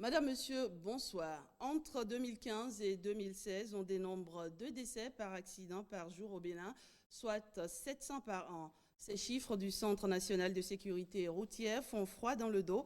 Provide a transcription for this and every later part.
Madame, Monsieur, bonsoir. Entre 2015 et 2016, on dénombre 2 décès par accident par jour au Bénin, soit 700 par an. Ces chiffres du Centre national de sécurité routière font froid dans le dos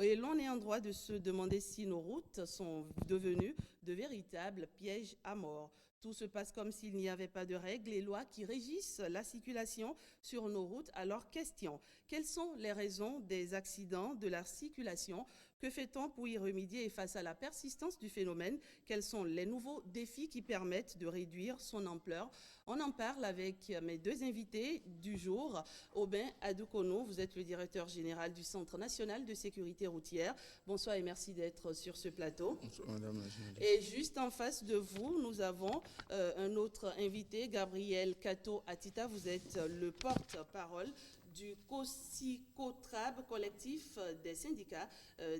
et l'on est en droit de se demander si nos routes sont devenues de véritables pièges à mort. Tout se passe comme s'il n'y avait pas de règles et lois qui régissent la circulation sur nos routes. Alors, question, quelles sont les raisons des accidents de la circulation? Que fait-on pour y remédier et face à la persistance du phénomène, quels sont les nouveaux défis qui permettent de réduire son ampleur? On en parle avec mes deux invités du jour. Aubin Adoukono, vous êtes le directeur général du Centre national de sécurité routière. Bonsoir et merci d'être sur ce plateau. Bonsoir, madame la journaliste. Et juste en face de vous, nous avons un autre invité, Gabriel Kato Atita. Vous êtes le porte-parole du COSICOTRAB, collectif des syndicats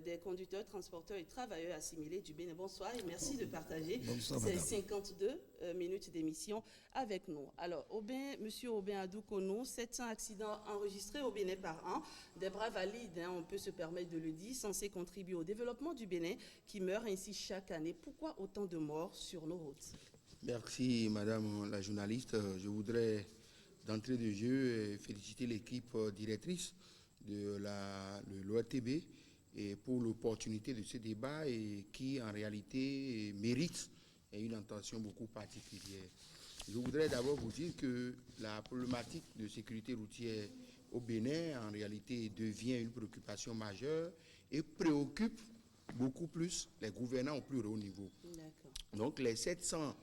des conducteurs, transporteurs et travailleurs assimilés du Bénin. Bonsoir et merci de partager ces 52 minutes d'émission avec nous. Alors, Monsieur Aubin Adoukono, 700 accidents enregistrés au Bénin par an, des bras valides, hein, on peut se permettre de le dire, censés contribuer au développement du Bénin, qui meurt ainsi chaque année. Pourquoi autant de morts sur nos routes? Merci, madame la journaliste. Je voudrais d'entrée de jeu féliciter l'équipe directrice de l'ORTB et pour l'opportunité de ce débat et qui en réalité mérite une attention beaucoup particulière. Je voudrais d'abord vous dire que la problématique de sécurité routière au Bénin en réalité devient une préoccupation majeure et préoccupe beaucoup plus les gouvernants au plus haut niveau. Donc les 700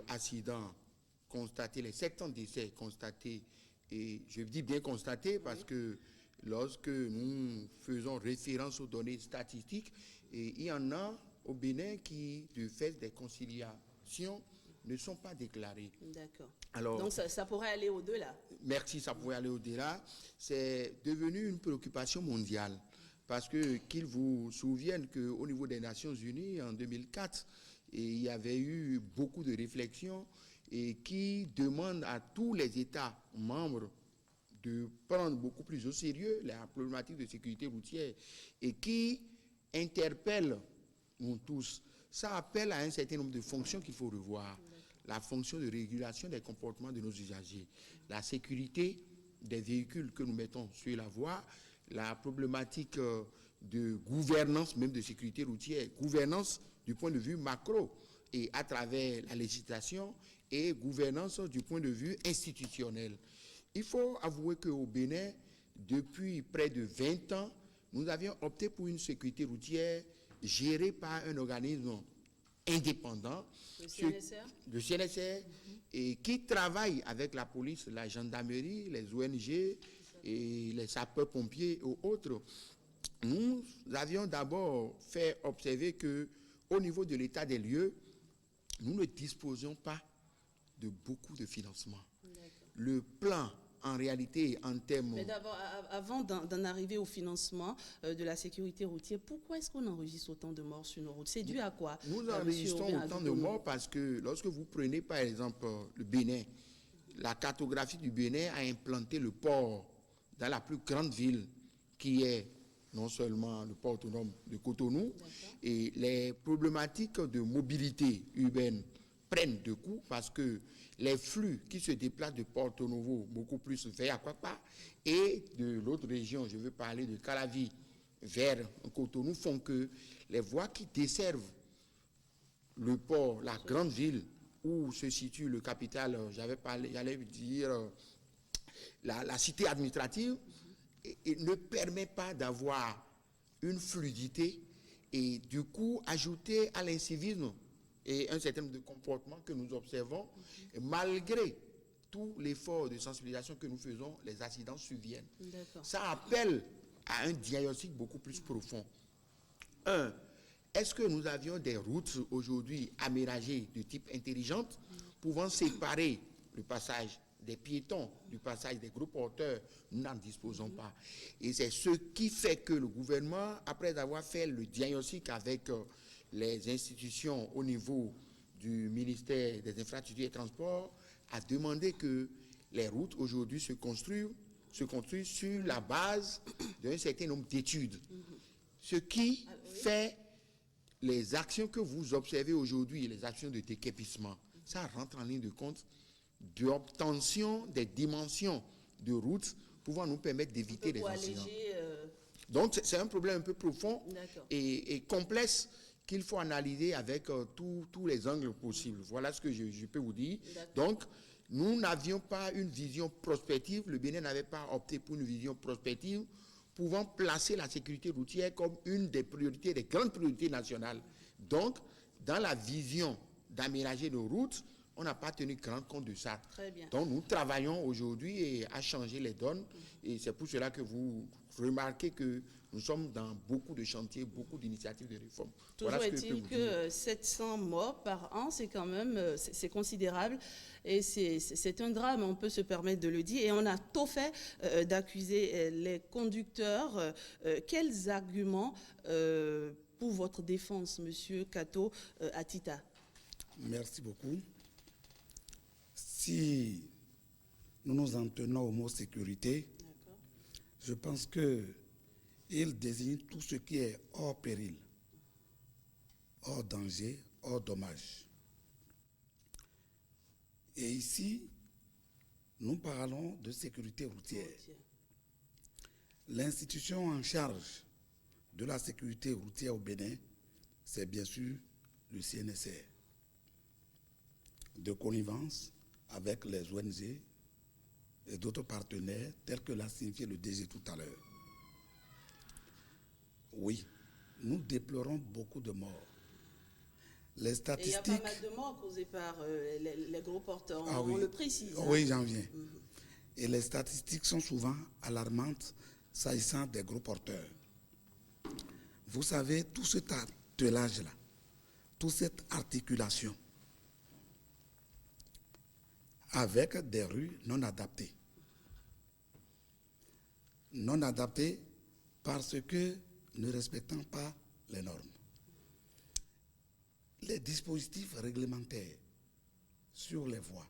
accidents constatés, les 700 décès constatés, et je dis bien constatés parce que lorsque nous faisons référence aux données statistiques, il y en a au Bénin qui, de fait des conciliations, ne sont pas déclarées. D'accord. Alors, donc ça pourrait aller au-delà. Merci, ça pourrait aller au-delà. C'est devenu une préoccupation mondiale parce que qu'ils vous souviennent qu'au niveau des Nations Unies, en 2004, il y avait eu beaucoup de réflexions et qui demandent à tous les États membres de prendre beaucoup plus au sérieux la problématique de sécurité routière et qui interpellent nous tous. Ça appelle à un certain nombre de fonctions qu'il faut revoir. La fonction de régulation des comportements de nos usagers, la sécurité des véhicules que nous mettons sur la voie, la problématique de gouvernance même de sécurité routière, gouvernance du point de vue macro et à travers la législation et gouvernance du point de vue institutionnel. Il faut avouer qu'au Bénin, depuis près de 20 ans, nous avions opté pour une sécurité routière gérée par un organisme indépendant, le CNSR, et qui travaille avec la police, la gendarmerie, les ONG et les sapeurs-pompiers et autres. Nous avions d'abord fait observer que, au niveau de l'état des lieux, nous ne disposions pas de beaucoup de financement. Le plan, en réalité, en termes... Mais d'abord, avant d'en arriver au financement de la sécurité routière, pourquoi est-ce qu'on enregistre autant de morts sur nos routes? C'est dû à quoi? Nous enregistrons autant de morts parce que lorsque vous prenez, par exemple, le Bénin, la cartographie du Bénin a implanté le port dans la plus grande ville qui est non seulement le port autonome de Cotonou, et les problématiques de mobilité urbaine prennent de coups parce que les flux qui se déplacent de Porto Novo, beaucoup plus vers Akwakpa, et de l'autre région, je veux parler de Calavi, vers Cotonou, font que les voies qui desservent le port, la grande ville où se situe le capital, j'allais dire la cité administrative, et ne permet pas d'avoir une fluidité et du coup ajouter à l'incivisme et un certain nombre de comportements que nous observons, et malgré tout l'effort de sensibilisation que nous faisons, les accidents surviennent. Ça appelle à un diagnostic beaucoup plus profond. Est-ce que nous avions des routes aujourd'hui aménagées de type intelligente, pouvant séparer le passage des piétons du passage des gros porteurs? Nous n'en disposons pas. Et c'est ce qui fait que le gouvernement, après avoir fait le diagnostic avec les institutions au niveau du ministère des Infrastructures et Transports, a demandé que les routes aujourd'hui se construisent sur la base d'un certain nombre d'études. Ce qui fait les actions que vous observez aujourd'hui, les actions de déguerpissement, ça rentre en ligne de compte d'obtention des dimensions de route pouvant nous permettre d'éviter les accidents. Donc, c'est un problème un peu profond et complexe qu'il faut analyser avec tous les angles possibles. Voilà ce que je peux vous dire. Donc, nous n'avions pas une vision prospective. Le Bénin n'avait pas opté pour une vision prospective pouvant placer la sécurité routière comme une des priorités, des grandes priorités nationales. Donc, dans la vision d'aménager nos routes, on n'a pas tenu grand compte de ça. Très bien. Donc, nous travaillons aujourd'hui à changer les donnes. Et c'est pour cela que vous remarquez que nous sommes dans beaucoup de chantiers, beaucoup d'initiatives de réforme. Toujours voilà est-il que 700 morts par an, c'est quand même c'est considérable. Et c'est un drame, on peut se permettre de le dire. Et on a tôt fait d'accuser les conducteurs. Quels arguments pour votre défense, Monsieur Kato Atita? Merci beaucoup. Si nous nous en tenons au mot sécurité, je pense qu'il désigne tout ce qui est hors péril, hors danger, hors dommage. Et ici, nous parlons de sécurité routière. L'institution en charge de la sécurité routière au Bénin, c'est bien sûr le CNSR, de connivence avec les ONG et d'autres partenaires, tels que l'a signifié le DG tout à l'heure. Oui, nous déplorons beaucoup de morts. Les statistiques... Et il y a pas mal de morts causées par les gros porteurs, on le précise. Oui, j'en viens. Et les statistiques sont souvent alarmantes s'agissant des gros porteurs. Vous savez, tout cet attelage-là, toute cette articulation, avec des rues non adaptées. Non adaptées parce que ne respectant pas les normes. Les dispositifs réglementaires sur les voies,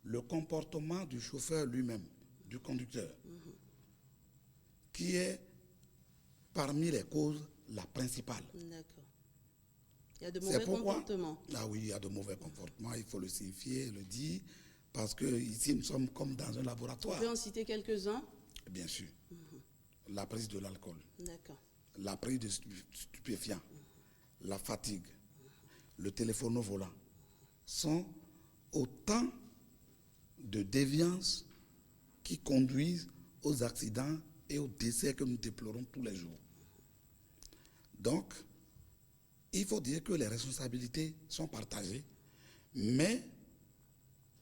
le comportement du chauffeur lui-même, du conducteur, qui est parmi les causes la principale. D'accord. Il y a de mauvais comportements. Ah oui, il y a de mauvais comportements, il faut le signifier, le dire, parce que ici nous sommes comme dans un laboratoire. Vous pouvez en citer quelques-uns? Bien sûr. La prise de l'alcool. D'accord. La prise de stupéfiants, la fatigue, le téléphone au volant, sont autant de déviances qui conduisent aux accidents et aux décès que nous déplorons tous les jours. Donc, il faut dire que les responsabilités sont partagées, mais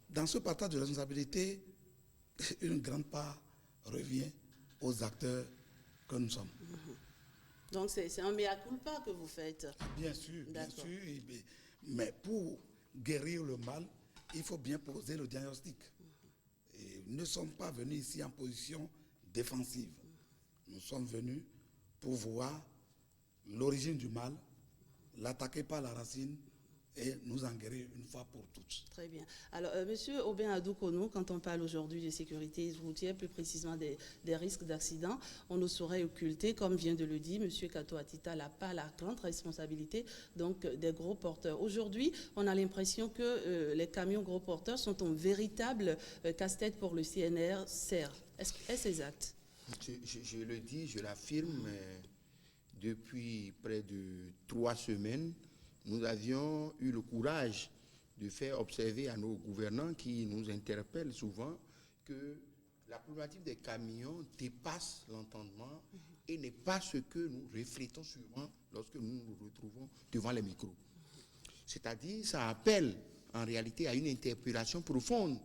dans ce partage de responsabilités, une grande part revient aux acteurs que nous sommes. Donc c'est un mea culpa que vous faites. Bien sûr, bien sûr. Mais pour guérir le mal, il faut bien poser le diagnostic. Et nous ne sommes pas venus ici en position défensive. Nous sommes venus pour voir l'origine du mal, l'attaquer par la racine et nous en guérir une fois pour toutes. Très bien. Alors, Monsieur Aubin Adoukono, quand on parle aujourd'hui de sécurité routière, plus précisément des risques d'accident, on ne saurait occulter, comme vient de le dire Monsieur Kato Atita, n'a pas la grande responsabilité donc, des gros porteurs. Aujourd'hui, on a l'impression que les camions gros porteurs sont un véritable casse-tête pour le CNR-CER. Est-ce exact? Je le dis, je l'affirme, depuis près de 3 semaines, nous avions eu le courage de faire observer à nos gouvernants qui nous interpellent souvent que la problématique des camions dépasse l'entendement et n'est pas ce que nous reflétons souvent lorsque nous nous retrouvons devant les micros. C'est-à-dire, ça appelle en réalité à une interpellation profonde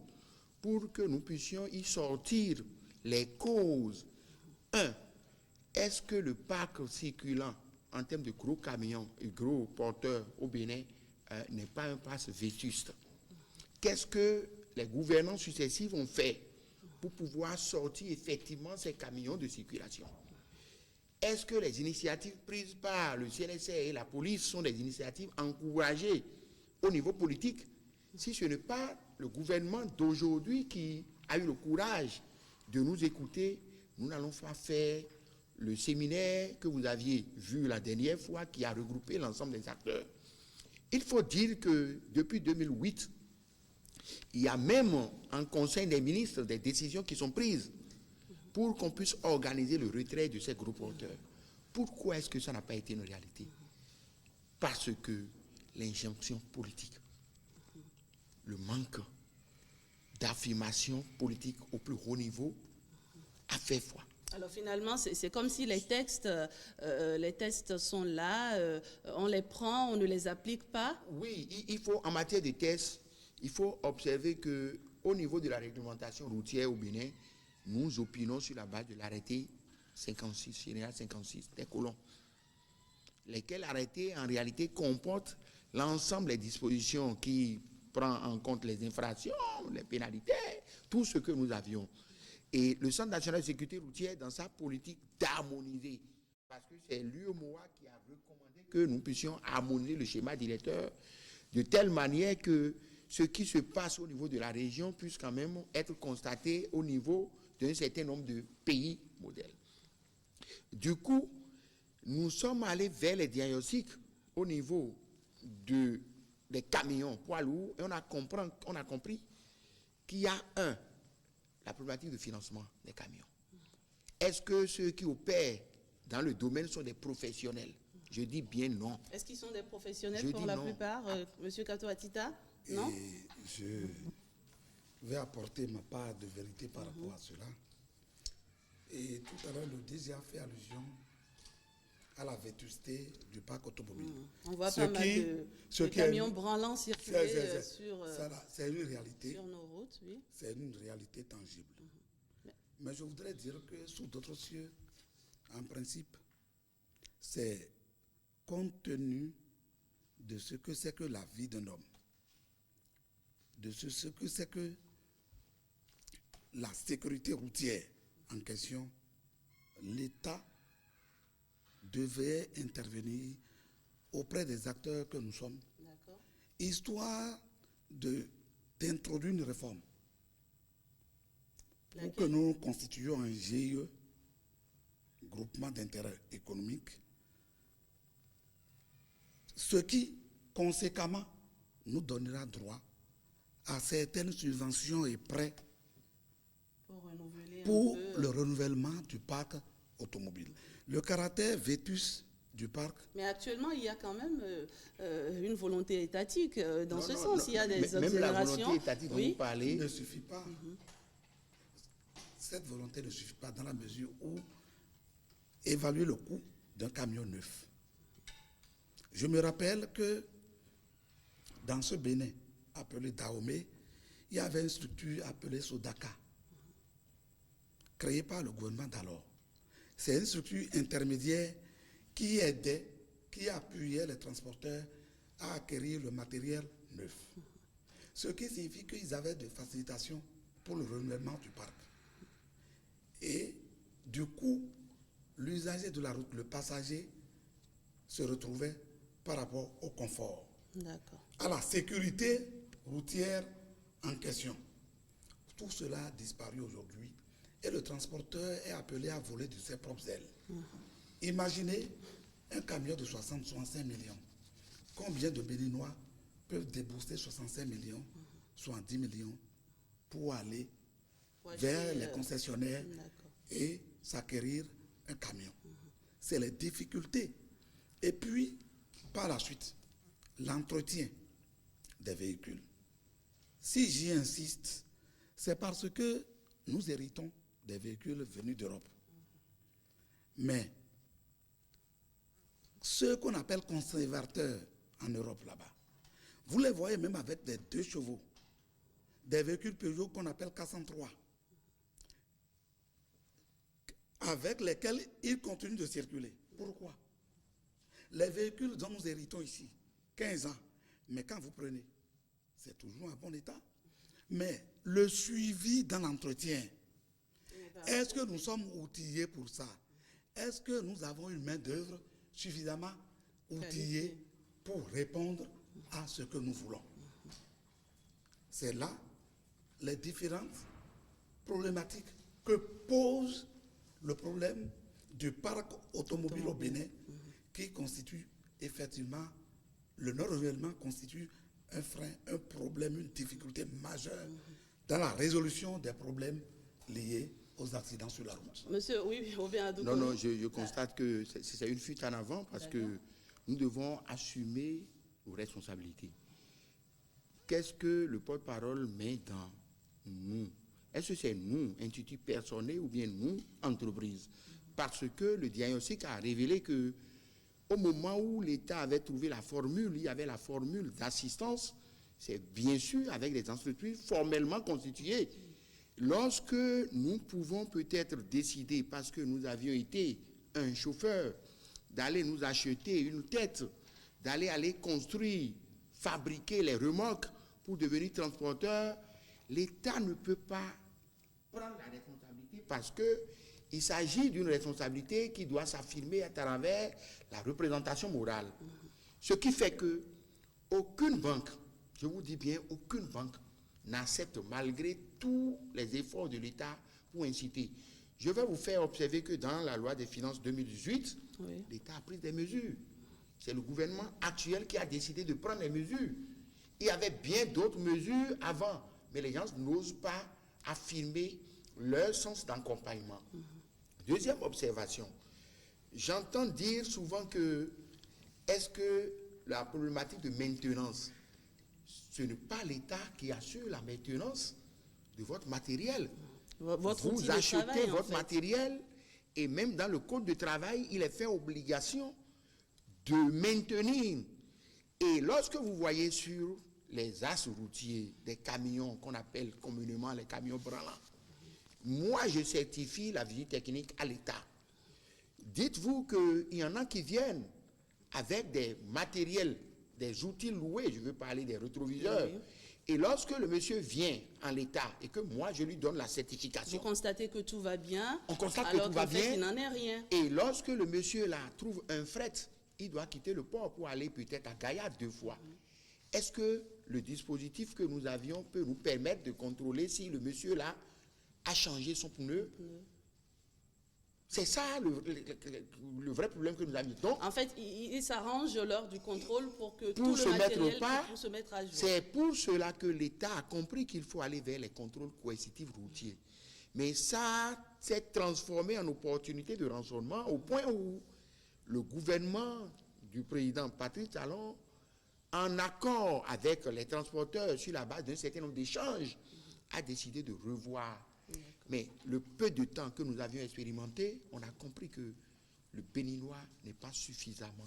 pour que nous puissions y sortir les causes. 1. Est-ce que le parc circulant en termes de gros camions et gros porteurs au Bénin n'est pas un passe vétuste? Qu'est-ce que les gouvernants successifs ont fait pour pouvoir sortir effectivement ces camions de circulation? Est-ce que les initiatives prises par le CNSR et la police sont des initiatives encouragées au niveau politique? Si ce n'est pas le gouvernement d'aujourd'hui qui a eu le courage de nous écouter, nous n'allons pas faire le séminaire que vous aviez vu la dernière fois, qui a regroupé l'ensemble des acteurs. Il faut dire que depuis 2008, il y a même en Conseil des ministres des décisions qui sont prises pour qu'on puisse organiser le retrait de ces gros porteurs. Pourquoi est-ce que ça n'a pas été une réalité? Parce que l'injonction politique, le manque d'affirmation politique au plus haut niveau a fait foi. Alors finalement, c'est comme si les textes sont là, on les prend, on ne les applique pas. Oui, il faut, en matière de tests, il faut observer qu'au niveau de la réglementation routière au Bénin, nous opinons sur la base de l'arrêté 56, général 56 des colons, lesquels arrêtés en réalité comportent l'ensemble des dispositions qui prend en compte les infractions, les pénalités, tout ce que nous avions. Et le Centre national de sécurité routière, dans sa politique d'harmoniser, parce que c'est l'UEMOA qui a recommandé que nous puissions harmoniser le schéma directeur de telle manière que ce qui se passe au niveau de la région puisse quand même être constaté au niveau d'un certain nombre de pays modèles. Du coup, nous sommes allés vers les diagnostics au niveau des camions poids lourds et on a compris qu'il y a la problématique de financement des camions. Est-ce que ceux qui opèrent dans le domaine sont des professionnels? Je dis bien non. Est-ce qu'ils sont des professionnels pour la plupart, M. Kato Atita? Non? Et je vais apporter ma part de vérité par rapport à cela. Et tout à l'heure, le DG a fait allusion à la vétusté du parc automobile. On voit pas mal de camions branlants circuler sur nos routes. Oui. C'est une réalité tangible. Mais je voudrais dire que sous d'autres cieux, en principe, c'est compte tenu de ce que c'est que la vie d'un homme, de ce que c'est que la sécurité routière en question, l'État devait intervenir auprès des acteurs que nous sommes, histoire d'introduire une réforme pour que nous constituions un GIE, groupement d'intérêt économique, ce qui, conséquemment, nous donnera droit à certaines subventions et prêts pour le renouvellement du parc automobile. Le caractère vétus du parc. Mais actuellement, il y a quand même une volonté étatique dans ce sens. Il y a des observations. Même la volonté étatique dont vous parlez ne suffit pas. Cette volonté ne suffit pas dans la mesure où évaluer le coût d'un camion neuf. Je me rappelle que dans ce Bénin appelé Dahomey, il y avait une structure appelée Sodaka, créée par le gouvernement d'alors. C'est une structure intermédiaire qui aidait, qui appuyait les transporteurs à acquérir le matériel neuf. Ce qui signifie qu'ils avaient des facilitations pour le renouvellement du parc. Et du coup, l'usager de la route, le passager, se retrouvait par rapport au confort, à la sécurité routière en question. Tout cela a disparu aujourd'hui et le transporteur est appelé à voler de ses propres ailes. Imaginez un camion de 65 millions. Combien de Béninois peuvent débourser 65 millions, soit 10 millions, pour aller vers les concessionnaires et s'acquérir un camion? C'est les difficultés. Et puis, par la suite, l'entretien des véhicules. Si j'y insiste, c'est parce que nous héritons des véhicules venus d'Europe. Mais ceux qu'on appelle conservateurs en Europe là-bas, vous les voyez même avec des 2 chevaux, des véhicules Peugeot qu'on appelle 403, avec lesquels ils continuent de circuler. Pourquoi? Les véhicules dont nous héritons ici, 15 ans, mais quand vous prenez, c'est toujours en bon état. Mais le suivi dans l'entretien, est-ce que nous sommes outillés pour ça? Est-ce que nous avons une main-d'œuvre suffisamment outillée pour répondre à ce que nous voulons? C'est là les différentes problématiques que pose le problème du parc automobile au Bénin, qui constitue effectivement, le non-renouvellement constitue un frein, un problème, une difficulté majeure dans la résolution des problèmes liés aux accidents sur la route. Monsieur, oui, on vient à Non, non, je constate que c'est une fuite en avant parce que nous devons assumer nos responsabilités. Qu'est-ce que le porte-parole met dans nous? Est-ce que c'est nous, institut personnel, ou bien nous, entreprise? Parce que le diagnostic a révélé que au moment où l'État avait trouvé la formule, il y avait la formule d'assistance, c'est bien sûr avec des entreprises formellement constituées. Lorsque nous pouvons peut-être décider, parce que nous avions été un chauffeur, d'aller nous acheter une tête, d'aller construire, fabriquer les remorques pour devenir transporteur, l'État ne peut pas prendre la responsabilité parce qu'il s'agit d'une responsabilité qui doit s'affirmer à travers la représentation morale. Ce qui fait que aucune banque, je vous dis bien, aucune banque n'accepte malgré tous les efforts de l'État pour inciter. Je vais vous faire observer que dans la loi des finances 2018, l'État a pris des mesures. C'est le gouvernement actuel qui a décidé de prendre des mesures. Il y avait bien d'autres mesures avant, mais les gens n'osent pas affirmer leur sens d'accompagnement. Deuxième observation, j'entends dire souvent que est-ce que la problématique de maintenance, ce n'est pas l'État qui assure la maintenance de votre matériel. Vous achetez votre matériel et même dans le code de travail, il est fait obligation de maintenir. Et lorsque vous voyez sur les axes routiers des camions qu'on appelle communément les camions branlants, moi je certifie la visite technique à l'État. Dites-vous qu'il y en a qui viennent avec des matériels, des outils loués, je veux parler des rétroviseurs. Oui. Et lorsque le monsieur vient en l'état et que moi je lui donne la certification. Vous constatez que tout va bien. On constate que tout va bien. Il n'en est rien. Et lorsque le monsieur là trouve un fret, il doit quitter le port pour aller peut-être à Gaïa 2 fois. Est-ce que le dispositif que nous avions peut nous permettre de contrôler si le monsieur là a changé son pneu? C'est ça le vrai problème que nous avons. Donc, en fait, il s'arrange lors du contrôle pour que tout le matériel puisse se mettre à jour. C'est pour cela que l'État a compris qu'il faut aller vers les contrôles coercitifs routiers. Mais ça s'est transformé en opportunité de rançonnement au point où le gouvernement du président Patrice Talon, en accord avec les transporteurs sur la base d'un certain nombre d'échanges, a décidé de revoir. Mais le peu de temps que nous avions expérimenté, on a compris que le Béninois n'est pas suffisamment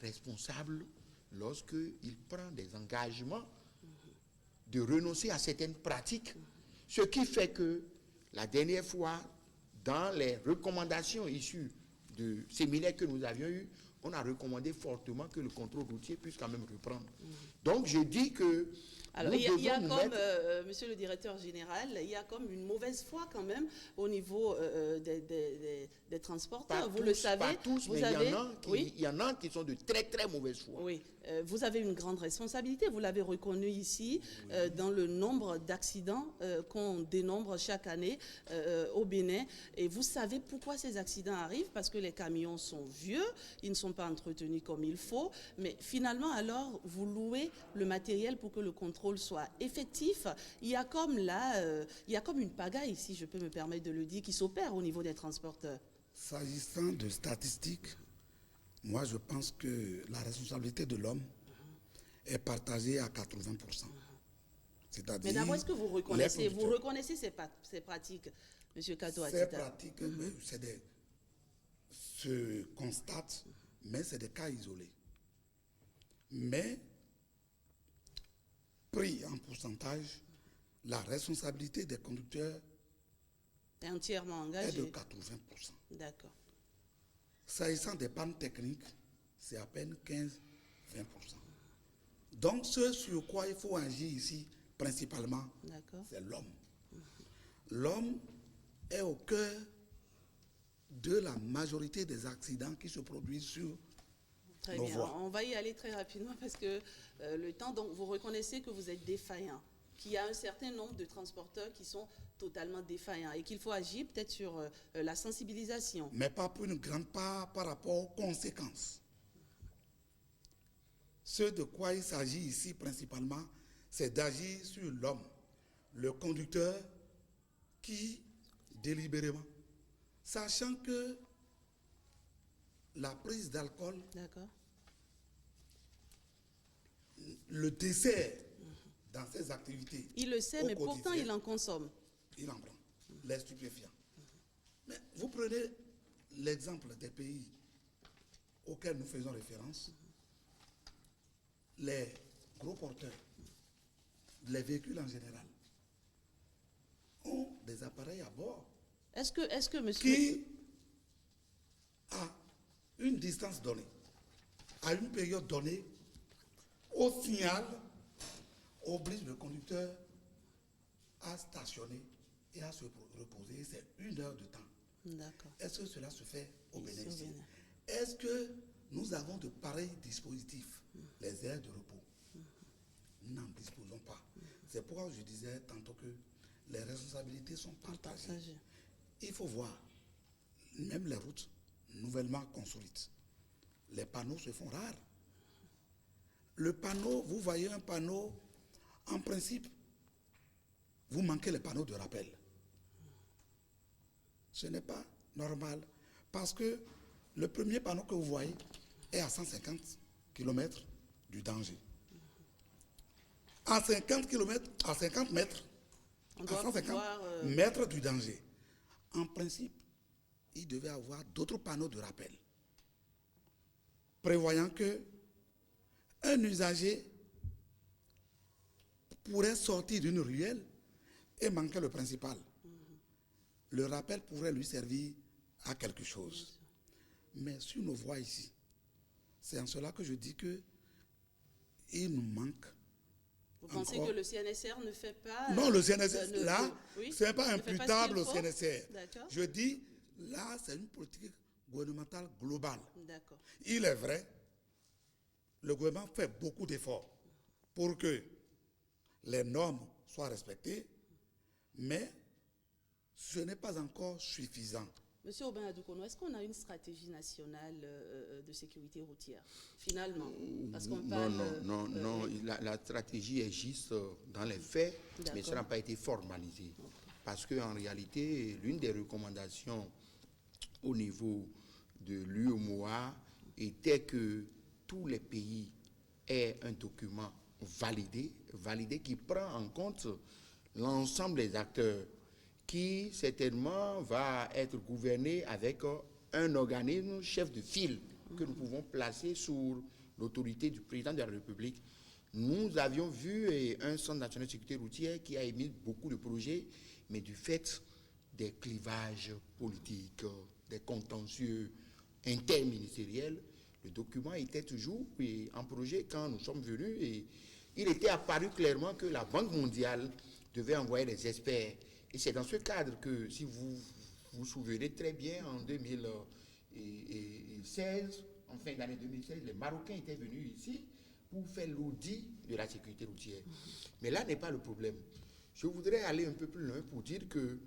responsable lorsqu'il prend des engagements de renoncer à certaines pratiques. Ce qui fait que la dernière fois, dans les recommandations issues de séminaires que nous avions eus, on a recommandé fortement que le contrôle routier puisse quand même reprendre. Donc je dis que alors, il y a comme, monsieur le directeur général, il y a comme une mauvaise foi quand même au niveau des transporteurs. Vous le savez. Pas tous, mais il y en a qui sont de très très mauvaise foi. Oui, vous avez une grande responsabilité. Vous l'avez reconnu ici dans le nombre d'accidents qu'on dénombre chaque année au Bénin. Et vous savez pourquoi ces accidents arrivent? Parce que les camions sont vieux, ils ne sont pas entretenus comme il faut. Mais finalement, alors, vous louez le matériel pour que le contrôle soit effectif. Il y a comme là, il y a comme une pagaille, si je peux me permettre de le dire, qui s'opère au niveau des transporteurs. S'agissant de statistiques, moi je pense que la responsabilité de l'homme est partagée à 80%. C'est-à-dire, mais d'abord, est-ce que vous reconnaissez ces pratiques, M. Kato Atita? Ces pratiques, se constatent, mais c'est des cas isolés. Mais pris en pourcentage, la responsabilité des conducteurs est entièrement engagée. Est de 80%. D'accord. S'agissant des pannes techniques, c'est à peine 15-20%. Donc, ce sur quoi il faut agir ici, principalement, c'est l'homme. L'homme est au cœur de la majorité des accidents qui se produisent sur nos voies. On va y aller très rapidement parce que le temps, donc vous reconnaissez que vous êtes défaillant qu'il y a un certain nombre de transporteurs qui sont totalement défaillants et qu'il faut agir peut-être sur la sensibilisation. Mais pas pour une grande part par rapport aux conséquences. Ce de quoi il s'agit ici principalement, c'est d'agir sur l'homme, le conducteur qui, délibérément, sachant que la prise d'alcool, D'accord. le dessert dans ses activités. Il le sait, au mais pourtant quotidien, il en consomme. il en prend, les stupéfiants. Mais vous prenez l'exemple des pays auxquels nous faisons référence, les gros porteurs, les véhicules en général, ont des appareils à bord Est-ce que monsieur... qui, à une distance donnée, à une période donnée, au signal, oblige le conducteur à stationner et à se reposer. C'est 1 heure de temps. D'accord. Est-ce que cela se fait au Ici, au bénéfice? Bénin. Est-ce que nous avons de pareils dispositifs, les aires de repos? Nous n'en disposons pas. C'est pourquoi je disais tantôt que les responsabilités sont partagées. Partagé. Il faut voir, même les routes nouvellement construites, les panneaux se font rares. Le panneau, vous voyez un panneau, en principe, vous manquez les panneaux de rappel. Ce n'est pas normal, parce que le premier panneau que vous voyez est à 150 km du danger. À 50 km, à 50 mètres, On à doit 150 pouvoir, mètres du danger. En principe, il devait avoir d'autres panneaux de rappel, prévoyant que un usager pourrait sortir d'une ruelle et manquer le principal. Le rappel pourrait lui servir à quelque chose. Mais sur nos voies ici, c'est en cela que je dis que il nous manque. Vous pensez encore. que le CNSR ne fait pas... Non, le CNSR, là, oui, ce n'est pas ne fait imputable au ce qu'il faut? CNSR. D'accord. Je dis, là, c'est une politique gouvernementale globale. D'accord. Il est vrai, le gouvernement fait beaucoup d'efforts pour que les normes soient respectées, mais ce n'est pas encore suffisant. Monsieur Aubin Adoukono, est-ce qu'on a une stratégie nationale de sécurité routière, finalement? Parce qu'on parle... Non. La stratégie existe dans les faits, mais D'accord. ça n'a pas été formalisé. Parce qu'en réalité, l'une des recommandations au niveau de l'UEMOA était que tous les pays aient un document validé qui prend en compte l'ensemble des acteurs, qui certainement va être gouverné avec un organisme chef de file que nous pouvons placer sous l'autorité du président de la République. Nous avions vu un centre national de sécurité routière qui a émis beaucoup de projets, mais du fait des clivages politiques, des contentieux interministériels, le document était toujours en projet quand nous sommes venus et il était apparu clairement que la Banque mondiale devait envoyer des experts. Et c'est dans ce cadre que, si vous vous souvenez très bien, en 2016, en fin d'année 2016, les Marocains étaient venus ici pour faire l'audit de la sécurité routière. Mais là n'est pas le problème. Je voudrais aller un peu plus loin pour dire que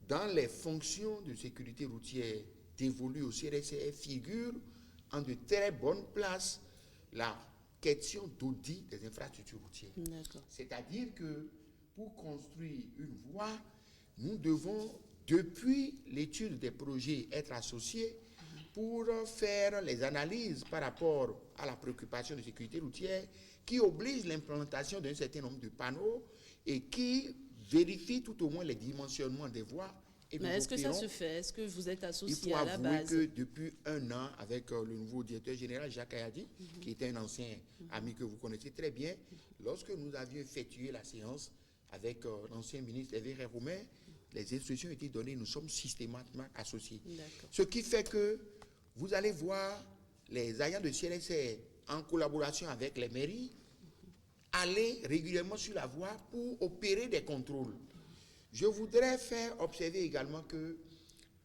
dans les fonctions de sécurité routière dévolues au CNSR figure en de très bonnes places la question d'audit des infrastructures routières. D'accord. C'est-à-dire que pour construire une voie, nous devons, depuis l'étude des projets, être associés pour faire les analyses par rapport à la préoccupation de sécurité routière qui oblige l'implantation d'un certain nombre de panneaux et qui vérifie tout au moins les dimensionnements des voies. Et Mais est-ce que ça se fait? Est-ce que vous êtes il associé faut à la avouer base? que depuis 1 an, avec le nouveau directeur général Jacques Ayadi, qui était un ancien ami que vous connaissez très bien, lorsque nous avions effectué la séance avec l'ancien ministre Hervé Roumain, les instructions étaient données, nous sommes systématiquement associés. D'accord. Ce qui fait que vous allez voir les agents de CNSR en collaboration avec les mairies aller régulièrement sur la voie pour opérer des contrôles. Je voudrais faire observer également que,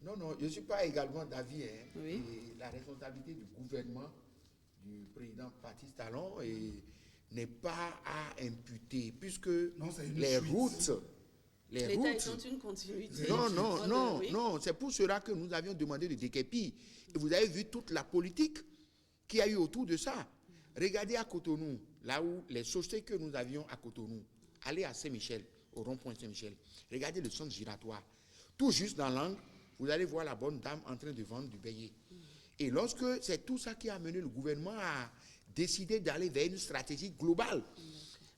non, je ne suis pas également d'avis, Oui. et la responsabilité du gouvernement, du président Baptiste Talon, et n'est pas à imputer, puisque Non, c'est une les suite. routes... Les L'État routes... étant une continuité. Non, non, non, Oui. non. C'est pour cela que nous avions demandé le déguerpi. Et vous avez vu toute la politique qu'il y a eu autour de ça. Regardez à Cotonou, là où les sociétés que nous avions à Cotonou, allez à Saint-Michel, au rond-point Saint-Michel, regardez le centre giratoire. Tout juste dans l'angle, vous allez voir la bonne dame en train de vendre du beignet. Et lorsque c'est tout ça qui a amené le gouvernement à décider d'aller vers une stratégie globale,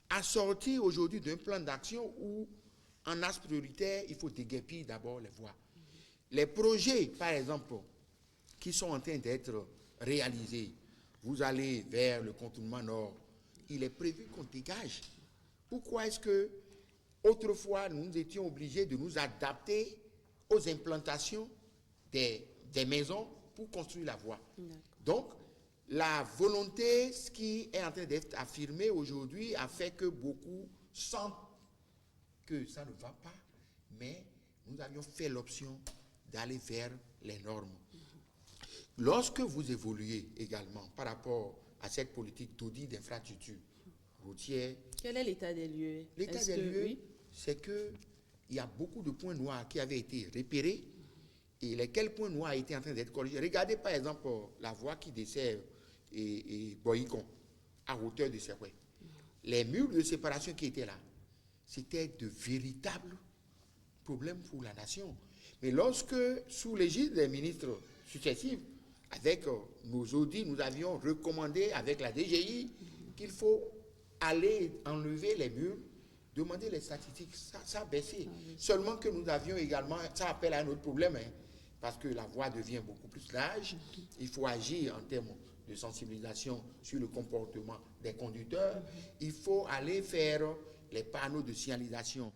à sortir aujourd'hui d'un plan d'action où, en axe prioritaire, il faut déguerpir d'abord les voies. Les projets, par exemple, qui sont en train d'être réalisés, vous allez vers le contournement nord, il est prévu qu'on dégage. Pourquoi est-ce que, autrefois, nous étions obligés de nous adapter aux implantations des maisons pour construire la voie? Donc, la volonté, ce qui est en train d'être affirmé aujourd'hui, a fait que beaucoup sentent que ça ne va pas, mais nous avions fait l'option d'aller vers les normes. Lorsque vous évoluez également par rapport à cette politique d'audit d'infrastructure routière, Quel est l'état des lieux? l'état Est-ce des que- lieux, oui. c'est qu'il y a beaucoup de points noirs qui avaient été repérés et lesquels points noirs étaient en train d'être corrigés. Regardez par exemple la voie qui dessert et Boycon à hauteur de Serouet. Les murs de séparation qui étaient là, c'était de véritables problèmes pour la nation. Mais lorsque, sous l'égide des ministres successifs, avec nos audits, nous avions recommandé avec la DGI qu'il faut aller enlever les murs, demander les statistiques, ça a baissé. Seulement que nous avions également, ça appelle à un autre problème, hein, parce que la voie devient beaucoup plus large, il faut agir en termes de sensibilisation sur le comportement des conducteurs, il faut aller faire les panneaux de signalisation.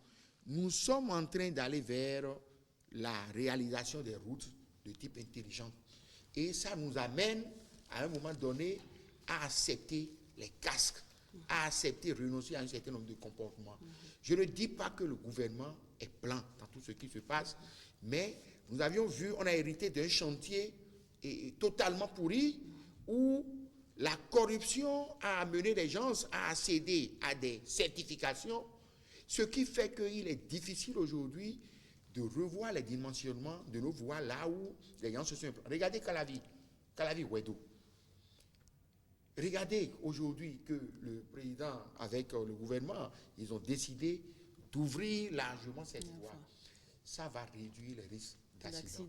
Nous sommes en train d'aller vers la réalisation des routes de type intelligent. Et ça nous amène, à un moment donné, à accepter les casques, à accepter, renoncer à un certain nombre de comportements. Je ne dis pas que le gouvernement est blanc dans tout ce qui se passe, mais nous avions vu, on a hérité d'un chantier totalement pourri, où la corruption a amené les gens à accéder à des certifications, ce qui fait qu'il est difficile aujourd'hui de revoir les dimensionnements de nos voies là où les gens se sont... Regardez Calavi-Ouedo. Regardez aujourd'hui que le président, avec le gouvernement, ils ont décidé d'ouvrir largement cette voie. Ça va réduire les risques d'accident.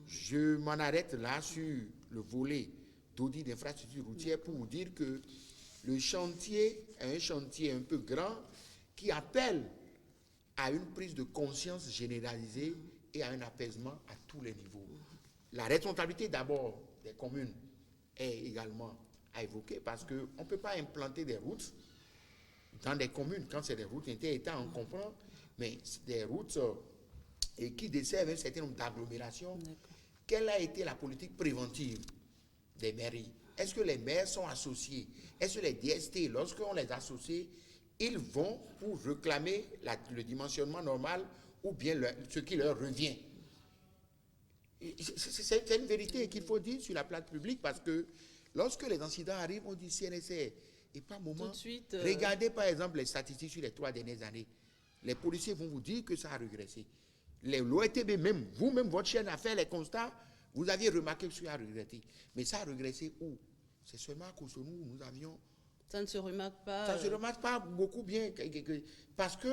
Je m'en arrête là sur le volet d'audit d'infrastructure routière pour vous dire que le chantier est un chantier un peu grand qui appelle à une prise de conscience généralisée et à un apaisement à tous les niveaux. La responsabilité d'abord des communes est également à évoquer parce qu'on ne peut pas implanter des routes dans des communes quand c'est des routes inter-États, on comprend, mais c'est des routes qui desservent un certain nombre d'agglomérations. Quelle a été la politique préventive des mairies? Est-ce que les maires sont associés? Est-ce que les DST, lorsqu'on les associe, ils vont pour réclamer le dimensionnement normal ou bien ce qui leur revient? C'est une vérité qu'il faut dire sur la place publique parce que lorsque les incidents arrivent, on dit CNSR et pas moment. Tout de suite, Regardez par exemple les statistiques sur les 3 dernières années. Les policiers vont vous dire que ça a régressé. L'OETB même, vous-même, votre chaîne a fait les constats, vous aviez remarqué que ça a regretté. Mais ça a régressé où? C'est seulement à Cotonou où nous avions... Ça ne se remarque pas. Ça ne se remarque pas beaucoup bien parce que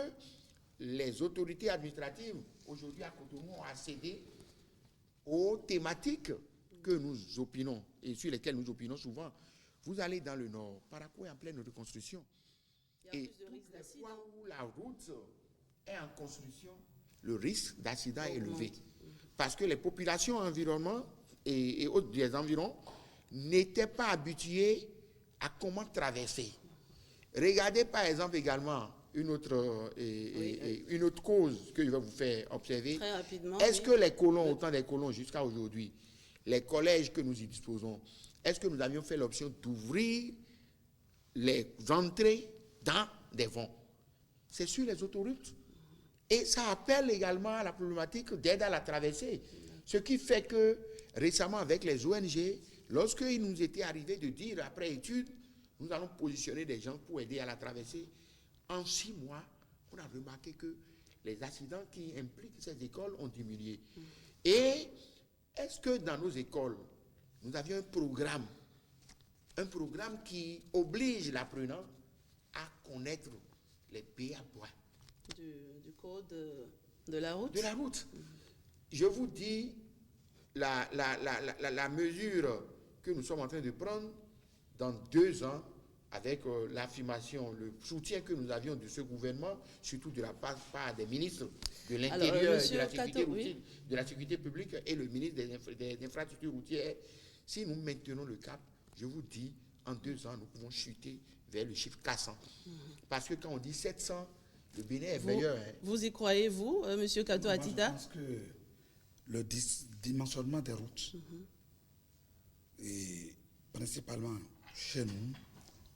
les autorités administratives aujourd'hui à Cotonou ont accédé aux thématiques que nous opinons et sur lesquelles nous opinons souvent. Vous allez dans le nord, Parakou est en pleine reconstruction. Il y a Et plus de risques d'accident. où la route est en construction, le risque d'accident est élevé. Parce que les populations environnement et autres des environs n'étaient pas habituées à comment traverser. Regardez par exemple également une autre cause que je vais vous faire observer. Très rapidement. Est-ce que les colons, autant des colons jusqu'à aujourd'hui, les collèges que nous y disposons, est-ce que nous avions fait l'option d'ouvrir les entrées dans des vents? C'est sur les autoroutes. Et ça appelle également à la problématique d'aide à la traversée. Ce qui fait que récemment avec les ONG, lorsqu'il nous était arrivé de dire après étude, nous allons positionner des gens pour aider à la traverser. En 6 mois, on a remarqué que les accidents qui impliquent ces écoles ont diminué. Et est-ce que dans nos écoles, nous avions un programme qui oblige l'apprenant à connaître les PA-points du code de la route? De la route. Je vous dis la mesure que nous sommes en train de prendre dans 2 ans, avec l'affirmation, le soutien que nous avions de ce gouvernement, surtout de la part des ministres de l'Intérieur, de la sécurité routière, de la sécurité publique et le ministre des infrastructures routières. Si nous maintenons le cap, je vous dis, en 2 ans, nous pouvons chuter vers le chiffre 400. Parce que quand on dit 700, le Bénin est meilleur. Vous y croyez, vous, M. Kato Atita? Je pense que le dimensionnement des routes, et principalement chez nous,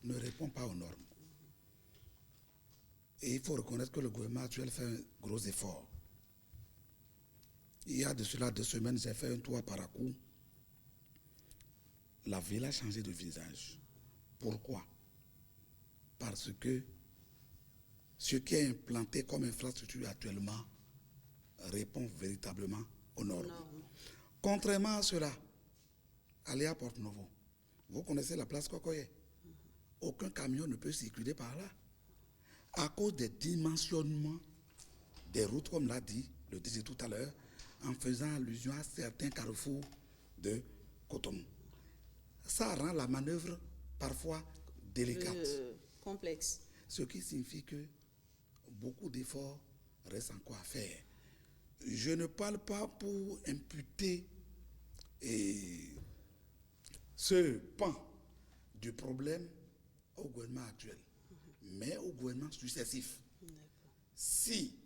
ne répond pas aux normes. Et il faut reconnaître que le gouvernement actuel fait un gros effort. Il y a de cela 2 semaines, j'ai fait un tour à Parakou. La ville a changé de visage. Pourquoi? Parce que ce qui est implanté comme infrastructure actuellement répond véritablement aux normes. Contrairement à cela, allez à Porte-Novo. Vous connaissez la place Kokoye. Aucun camion ne peut circuler par là. À cause des dimensionnements des routes, comme le disait tout à l'heure, en faisant allusion à certains carrefours de Cotonou. Ça rend la manœuvre parfois délicate. Complexe. Ce qui signifie que beaucoup d'efforts restent encore à faire. Je ne parle pas pour imputer ce pan du problème au gouvernement actuel, mais au gouvernement successif. Si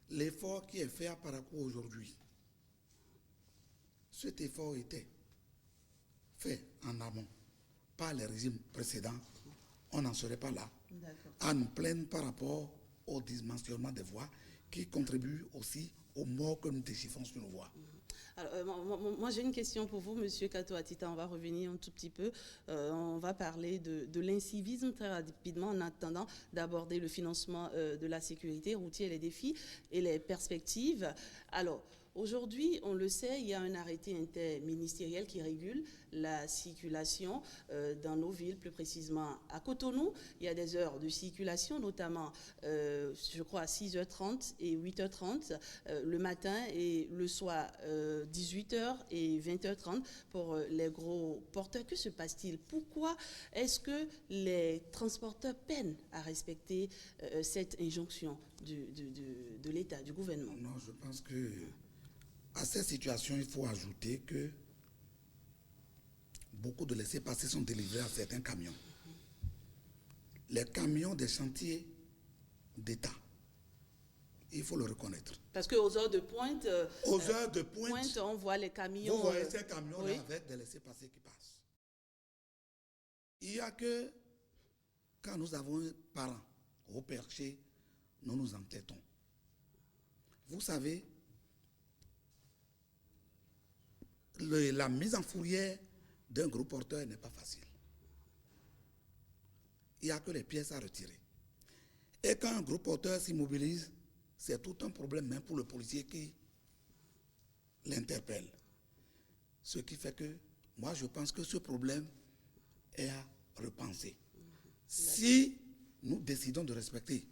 l'effort qui est fait à Parakou aujourd'hui, cet effort était fait en amont par les régimes précédents, on n'en serait pas là à nous plaindre par rapport au dimensionnement des voies qui contribuent aussi aux morts que nous déchiffrons sur nos voies. Alors, moi, j'ai une question pour vous, Monsieur Kato Atita. On va revenir un tout petit peu. On va parler de l'incivisme très rapidement en attendant d'aborder le financement de la sécurité routière, les défis et les perspectives. Alors, aujourd'hui, on le sait, il y a un arrêté interministériel qui régule la circulation dans nos villes, plus précisément à Cotonou. Il y a des heures de circulation, notamment, je crois, à 6h30 et 8h30 le matin et le soir, 18h et 20h30 pour les gros porteurs. Que se passe-t-il? Pourquoi est-ce que les transporteurs peinent à respecter cette injonction de l'État, du gouvernement? Non, je pense que à cette situation, il faut ajouter que beaucoup de laissez-passer sont délivrés à certains camions. Les camions des chantiers d'État, il faut le reconnaître. Parce qu'aux heures de pointe, on voit les camions. Vous voyez ces camions-là avec des laissez-passer qui passent. Il n'y a que quand nous avons un parent au perché, nous nous entêtons. Vous savez, la mise en fourrière d'un gros porteur n'est pas facile. Il n'y a que les pièces à retirer. Et quand un gros porteur s'immobilise, c'est tout un problème même pour le policier qui l'interpelle. Ce qui fait que, moi je pense que ce problème est à repenser. Si nous décidons de respecter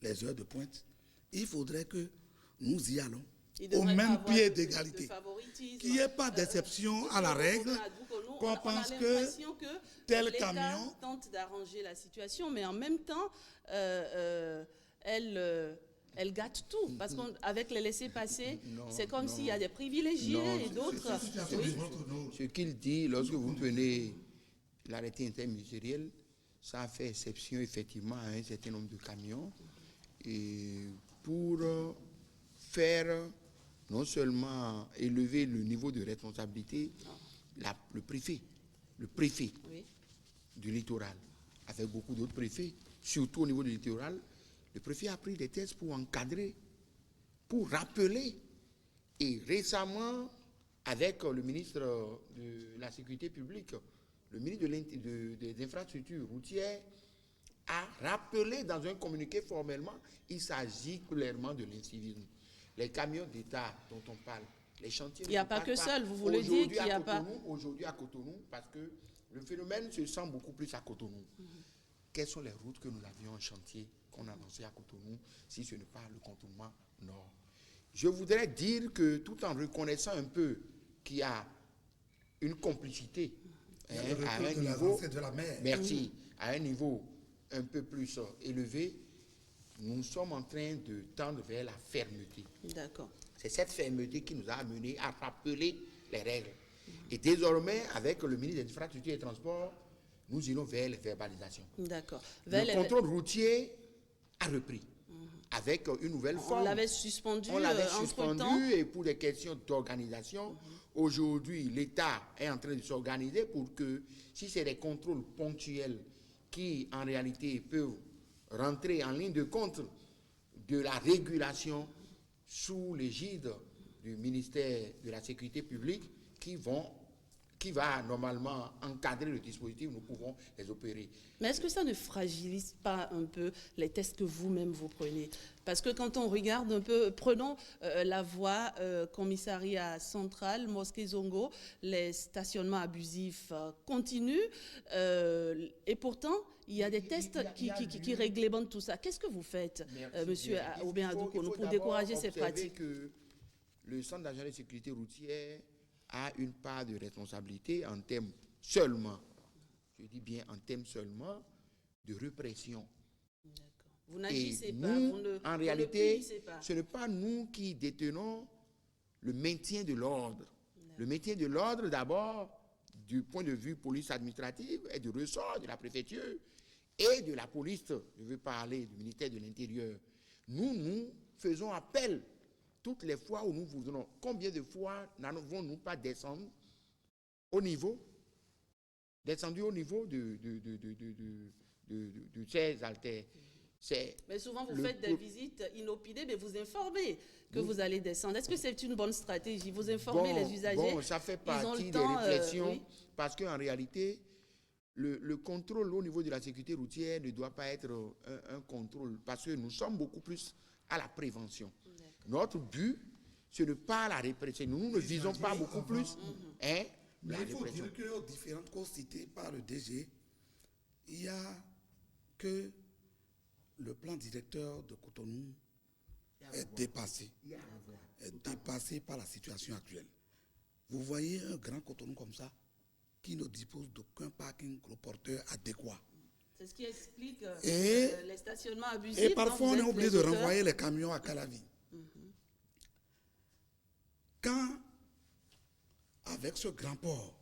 les heures de pointe, il faudrait que nous y allons au même pied d'égalité. Qu'il n'y ait pas d'exception à la règle, qu'on pense que tel camion tente d'arranger la situation, mais en même temps, elle gâte tout. Parce qu'avec les laissés-passer, c'est comme s'il y a des privilégiés et d'autres. Ce qu'il dit, lorsque vous prenez l'arrêté interministériel, ça a fait exception effectivement à un certain nombre de camions et pour faire non seulement élever le niveau de responsabilité, le préfet du littoral, avec beaucoup d'autres préfets, surtout au niveau du littoral, le préfet a pris des tests pour encadrer, pour rappeler. Et récemment, avec le ministre de la Sécurité publique, le ministre des Infrastructures routières a rappelé dans un communiqué formellement, il s'agit clairement de l'incivisme. Les camions d'État dont on parle, les chantiers... Il n'y a pas que seul, vous voulez dire qu'il n'y a pas... Aujourd'hui à Cotonou, parce que le phénomène se sent beaucoup plus à Cotonou. Quelles sont les routes que nous avions en chantier, qu'on a lancées à Cotonou, si ce n'est pas le contournement nord? Je voudrais dire que tout en reconnaissant un peu qu'il y a une complicité à un niveau... de la mer. Merci. À un niveau un peu plus élevé, nous sommes en train de tendre vers la fermeté. D'accord. C'est cette fermeté qui nous a amené à rappeler les règles. Et désormais, avec le ministre des Infrastructures et des Transports, nous irons vers les verbalisations. D'accord. Le contrôle routier a repris avec une nouvelle forme. On l'avait suspendu. On l'avait suspendu et pour des questions d'organisation. Aujourd'hui, l'État est en train de s'organiser pour que, si c'est des contrôles ponctuels qui, en réalité, peuvent rentrer en ligne de compte de la régulation sous l'égide du ministère de la Sécurité publique, qui va normalement encadrer le dispositif, nous pouvons les opérer. Mais est-ce que ça ne fragilise pas un peu les tests que vous-même vous prenez? Parce que quand on regarde un peu, prenons la voie commissariat central, Mosquée Zongo, les stationnements abusifs continuent et pourtant il y a des tests qui réglementent tout ça. Qu'est-ce que vous faites, monsieur Aubin Adoukono, pour décourager ces pratiques? Que le Centre national de sécurité routière a une part de responsabilité en termes seulement, je dis bien en termes seulement, de répression. Vous n'agissez pas, en réalité, ce n'est pas nous qui détenons le maintien de l'ordre. Le maintien de l'ordre, d'abord, du point de vue police administrative, est du ressort de la préfecture et de la police, je veux parler du ministère de l'Intérieur. Nous faisons appel toutes les fois où nous vous donnons. Combien de fois n'avons-nous pas descendu au niveau de ces haltères? Mais souvent, vous faites des visites inopinées, mais vous informez que vous allez descendre. Est-ce que c'est une bonne stratégie? Vous informez les usagers? Bon, ça fait partie des réflexions, parce qu'en réalité, le contrôle au niveau de la sécurité routière ne doit pas être un contrôle, parce que nous sommes beaucoup plus à la prévention. Notre but, ce n'est pas la répression. Nous ne visons pas beaucoup plus mais il faut dire qu'aux différentes causes citées par le DG, il n'y a que le plan directeur de Cotonou est dépassé. Est dépassé par la situation actuelle. Vous voyez un grand Cotonou comme ça, qui ne dispose d'aucun parking gros porteur adéquat. C'est ce qui explique les stationnements abusifs. Et parfois, on est obligé de renvoyer les camions à Calavi. Quand, avec ce grand port,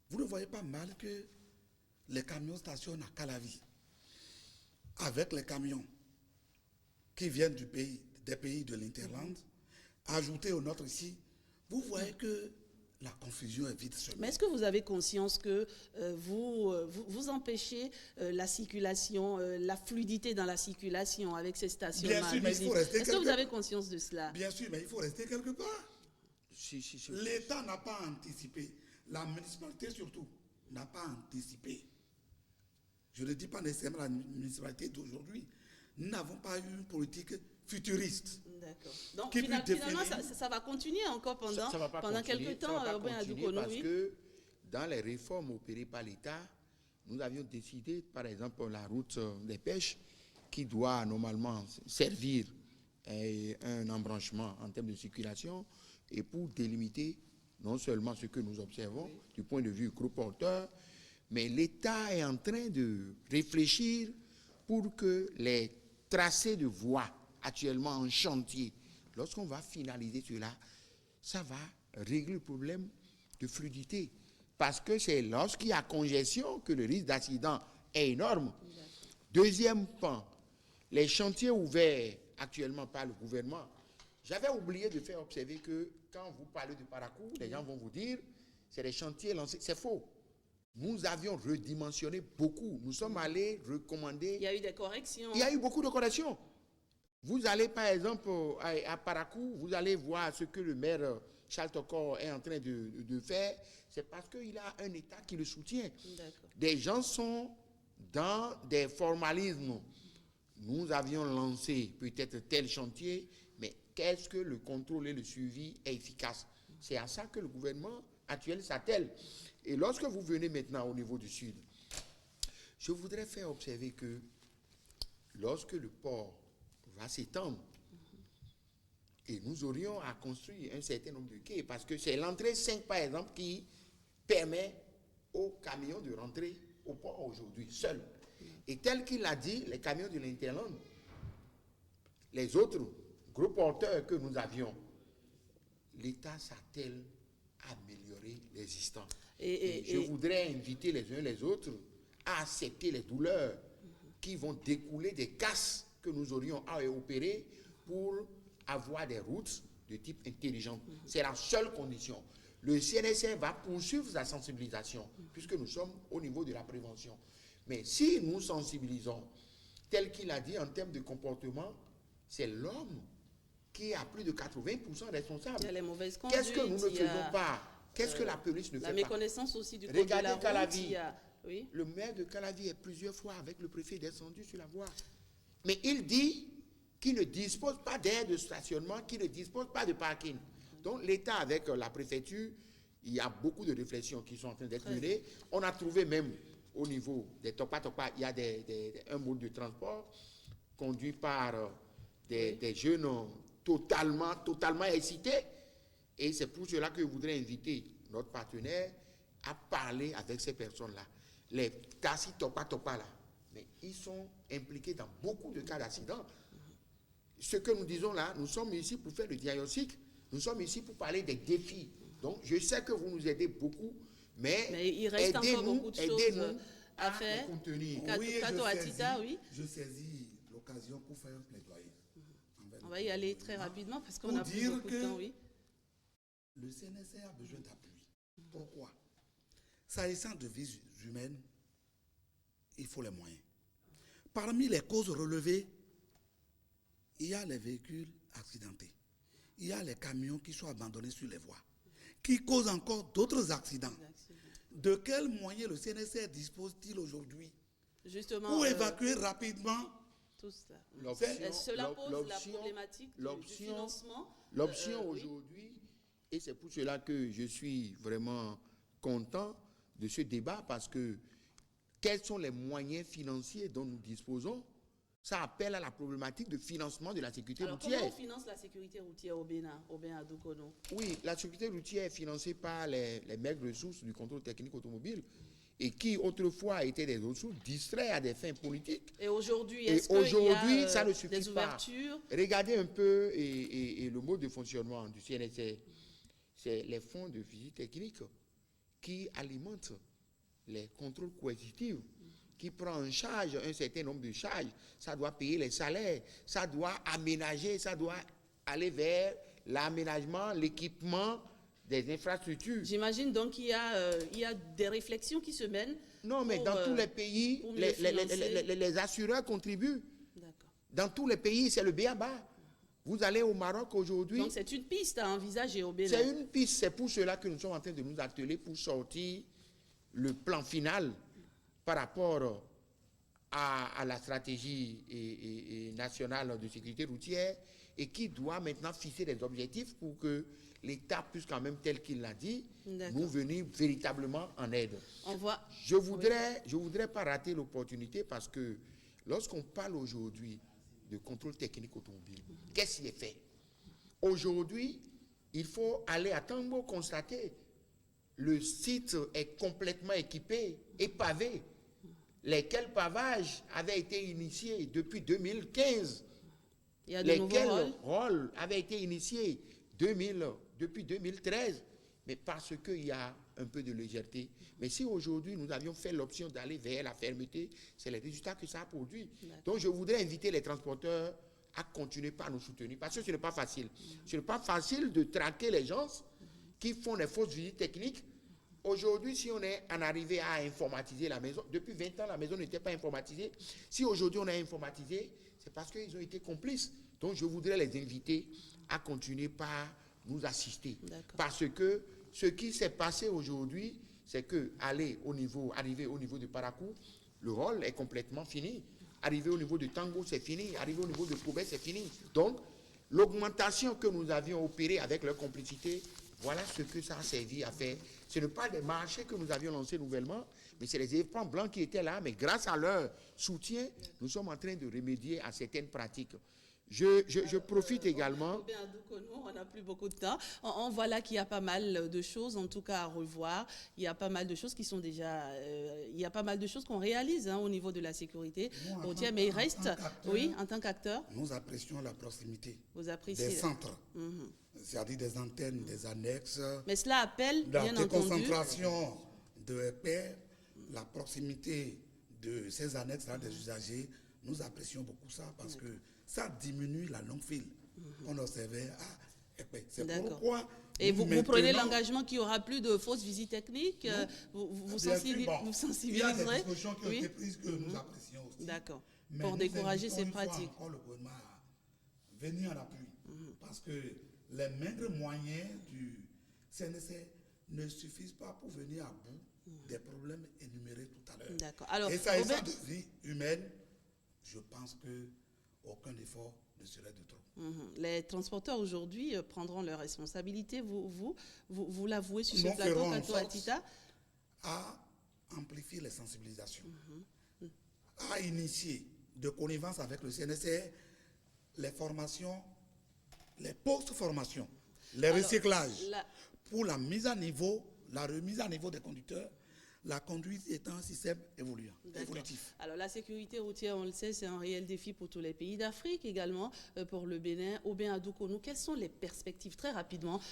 vous ne voyez pas mal que les camions stationnent à Calavi, avec les camions qui viennent des pays de l'Interland, ajoutés au nôtre ici, vous voyez que la confusion est vite semée. Mais est-ce que vous avez conscience que vous empêchez la circulation, la fluidité dans la circulation avec ces stationnements? Bien sûr, mais il faut rester Est-ce que vous avez conscience de cela? Bien sûr, mais il faut rester quelque part. Si. L'État n'a pas anticipé. La municipalité surtout n'a pas anticipé. Je ne dis pas nécessairement la municipalité d'aujourd'hui. Nous n'avons pas eu une politique futuriste. D'accord. Donc finalement, ça va continuer encore pendant quelques temps, parce que dans les réformes opérées par l'État, nous avions décidé, par exemple, la route des pêches, qui doit normalement servir un embranchement en termes de circulation, et pour délimiter non seulement ce que nous observons du point de vue gros porteur, mais l'État est en train de réfléchir pour que les tracés de voies actuellement en chantier, lorsqu'on va finaliser cela, ça va régler le problème de fluidité. Parce que c'est lorsqu'il y a congestion que le risque d'accident est énorme. Deuxième point, les chantiers ouverts actuellement par le gouvernement, j'avais oublié de faire observer que quand vous parlez de Parakou, les gens vont vous dire c'est des chantiers lancés. C'est faux. Nous avions redimensionné beaucoup. Nous sommes allés recommander. Il y a eu des corrections. Il y a eu beaucoup de corrections. Vous allez par exemple à Parakou, vous allez voir ce que le maire Charles Tokor est en train de faire, c'est parce qu'il a un État qui le soutient. D'accord. Des gens sont dans des formalismes. Nous avions lancé peut-être tel chantier, mais qu'est-ce que le contrôle et le suivi est efficace? C'est à ça que le gouvernement actuel s'attelle. Et lorsque vous venez maintenant au niveau du Sud, je voudrais faire observer que lorsque le port va s'étendre, et nous aurions à construire un certain nombre de quais, parce que c'est l'entrée 5, par exemple, qui permet aux camions de rentrer au port aujourd'hui, seuls. Et tel qu'il l'a dit, les camions de l'Interland, les autres gros porteurs que nous avions, l'État s'attelle à améliorer l'existant. Et je voudrais inviter les uns les autres à accepter les douleurs qui vont découler des casses que nous aurions à opérer pour avoir des routes de type intelligent. C'est la seule condition. Le CNSR va poursuivre sa sensibilisation, puisque nous sommes au niveau de la prévention. Mais si nous sensibilisons, tel qu'il a dit en termes de comportement, c'est l'homme qui est à plus de 80% responsable. Il y a les mauvaises conduites. Qu'est-ce que nous ne faisons pas? Qu'est-ce que la police ne fait pas? La méconnaissance aussi du code de la route. Calavi. Oui. Le maire de Calavi est plusieurs fois avec le préfet descendu sur la voie. Mais il dit qu'il ne dispose pas d'aire de stationnement, qu'il ne dispose pas de parking. Donc l'État avec la préfecture, il y a beaucoup de réflexions qui sont en train d'être menées. On a trouvé même au niveau des Topa, il y a un mode de transport conduit par des jeunes totalement excités. Et c'est pour cela que je voudrais inviter notre partenaire à parler avec ces personnes-là. Les taxis Topa là, mais ils sont impliqués dans beaucoup de cas d'accidents. Ce que nous disons là, nous sommes ici pour faire le diagnostic, nous sommes ici pour parler des défis. Donc je sais que vous nous aidez beaucoup, mais il reste encore beaucoup de choses à faire. Contenir. Oui, oui. Je saisis l'occasion pour faire un plaidoyer. On va y aller très rapidement parce qu'on a plus beaucoup de temps, oui. Le CNSR a besoin d'appui. Pourquoi? S'agissant de vies humaines, il faut les moyens. Parmi les causes relevées, il y a les véhicules accidentés. Il y a les camions qui sont abandonnés sur les voies, qui causent encore d'autres accidents. De quels moyens le CNSR dispose-t-il aujourd'hui pour évacuer rapidement tout ça? Cela pose la problématique du financement. L'option aujourd'hui, et c'est pour cela que je suis vraiment content de ce débat, parce que quels sont les moyens financiers dont nous disposons? Ça appelle à la problématique de financement de la sécurité routière. Comment on finance la sécurité routière au Bénin, à Doukono? Oui, la sécurité routière est financée par les maigres ressources du contrôle technique automobile, et qui autrefois étaient des ressources distraites à des fins politiques. Et aujourd'hui, est-ce qu'il y a ça ne suffit des ouvertures? Regardez un peu et le mode de fonctionnement du CNSR. C'est les fonds de visite technique qui alimentent les contrôles coercitifs, qui prend en charge un certain nombre de charges. Ça doit payer les salaires, ça doit aménager, ça doit aller vers l'aménagement, l'équipement des infrastructures. J'imagine donc qu'il y a des réflexions qui se mènent. Non, mais dans tous les pays, les assureurs contribuent. D'accord. Dans tous les pays, c'est le b.a.-ba. Vous allez au Maroc aujourd'hui. Donc c'est une piste à envisager au Bénin. C'est une piste, c'est pour cela que nous sommes en train de nous atteler pour sortir le plan final par rapport à la stratégie nationale de sécurité routière, et qui doit maintenant fixer des objectifs pour que l'État puisse quand même, tel qu'il l'a dit, nous venir véritablement en aide. Je voudrais pas rater l'opportunité, parce que lorsqu'on parle aujourd'hui de contrôle technique automobile, qu'est-ce qui est fait? Aujourd'hui, il faut aller à Tambo constater. Le site est complètement équipé et pavé. Lesquels pavages avaient été initiés depuis 2015. Il y a de nouveaux rôles avaient été initiés depuis 2013. Mais parce qu'il y a un peu de légèreté. Mais si aujourd'hui nous avions fait l'option d'aller vers la fermeté, c'est les résultats que ça a produit. Donc je voudrais inviter les transporteurs à continuer par nous soutenir, parce que ce n'est pas facile. Ce n'est pas facile de traquer les gens qui font des fausses visites techniques. Aujourd'hui, si on est en arrivé à informatiser la maison, depuis 20 ans, la maison n'était pas informatisée. Si aujourd'hui on a informatisé, c'est parce qu'ils ont été complices. Donc je voudrais les inviter à continuer par nous assister. D'accord. Parce que ce qui s'est passé aujourd'hui, c'est que arriver au niveau de Parakou, le rôle est complètement fini. Arriver au niveau de Tango, c'est fini. Arriver au niveau de Koubé, c'est fini. Donc, l'augmentation que nous avions opérée avec leur complicité, voilà ce que ça a servi à faire. Ce n'est pas des marchés que nous avions lancés nouvellement, mais c'est les éléphants blancs qui étaient là. Mais grâce à leur soutien, nous sommes en train de remédier à certaines pratiques. Je profite également. On n'a plus beaucoup de temps. On voit là qu'il y a pas mal de choses, en tout cas à revoir. Il y a pas mal de choses qui sont déjà. Il y a pas mal de choses qu'on réalise au niveau de la sécurité routière, mais il reste, oui, en tant qu'acteur. Nous apprécions la proximité Vous appréciez des centres, c'est-à-dire des antennes, des annexes. Mais cela appelle, la bien entendu. déconcentration de paix, la proximité de ces annexes-là des usagers. Nous apprécions beaucoup ça parce que ça diminue la longue file qu'on observait à Épée. C'est pourquoi. Et vous prenez l'engagement qu'il n'y aura plus de fausses visites techniques, vous sensibiliserez. Il y a des dispositions qui ont été prises que nous apprécions aussi. D'accord. Pour décourager ces pratiques. Encore le gouvernement à venir en appui. Parce que les maigres moyens du CNC ne suffisent pas pour venir à bout des problèmes énumérés tout à l'heure. D'accord. Alors, et ça, de vie humaine, je pense qu'aucun effort ne serait de trop. Les transporteurs aujourd'hui prendront leurs responsabilités. Vous l'avouez sur ce plateau, Kato Atita, à amplifier les sensibilisations, à initier de connivence avec le CNCR les formations, les post-formations, les recyclages pour la mise à niveau, la remise à niveau des conducteurs. La conduite étant un système évolutif. Alors la sécurité routière, on le sait, c'est un réel défi pour tous les pays d'Afrique, également pour le Bénin. Aubin Adoukonou, quelles sont les perspectives, très rapidement,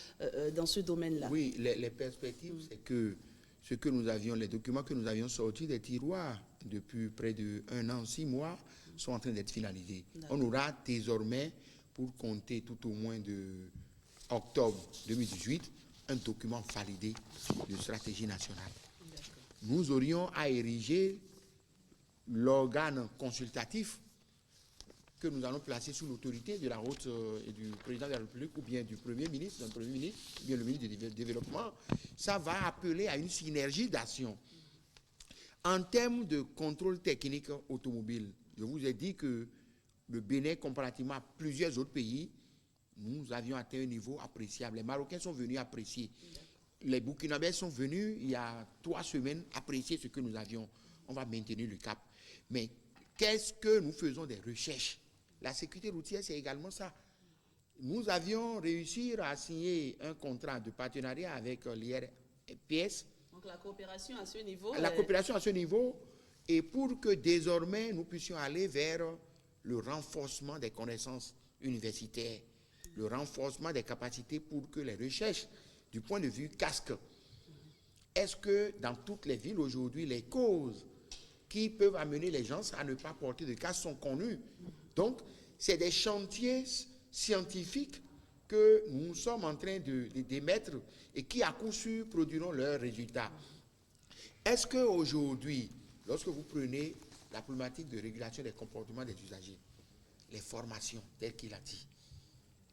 dans ce domaine-là? Oui, les perspectives, c'est que ce que nous avions, les documents que nous avions sortis des tiroirs depuis près d'1 an, 6 mois, sont en train d'être finalisés. On aura désormais, pour compter tout au moins de octobre 2018, un document validé de stratégie nationale. Nous aurions à ériger l'organe consultatif que nous allons placer sous l'autorité de la haute et du président de la République ou bien du Premier ministre, ou bien le ministre du Développement. Ça va appeler à une synergie d'action. En termes de contrôle technique automobile, je vous ai dit que le Bénin, comparativement à plusieurs autres pays, nous avions atteint un niveau appréciable. Les Marocains sont venus apprécier. Les Burkinabés sont venus il y a 3 semaines apprécier ce que nous avions. On va maintenir le cap. Mais qu'est-ce que nous faisons des recherches? La sécurité routière, c'est également ça. Nous avions réussi à signer un contrat de partenariat avec l'IRPS. Donc la coopération à ce niveau. La coopération à ce niveau, et pour que désormais nous puissions aller vers le renforcement des connaissances universitaires, le renforcement des capacités pour que les recherches du point de vue casque. Est-ce que dans toutes les villes aujourd'hui, les causes qui peuvent amener les gens à ne pas porter de casque sont connues? Donc, c'est des chantiers scientifiques que nous sommes en train de d'émettre et qui, à coup sûr, produiront leurs résultats. Est-ce qu'aujourd'hui, lorsque vous prenez la problématique de régulation des comportements des usagers, les formations, telles qu'il a dit,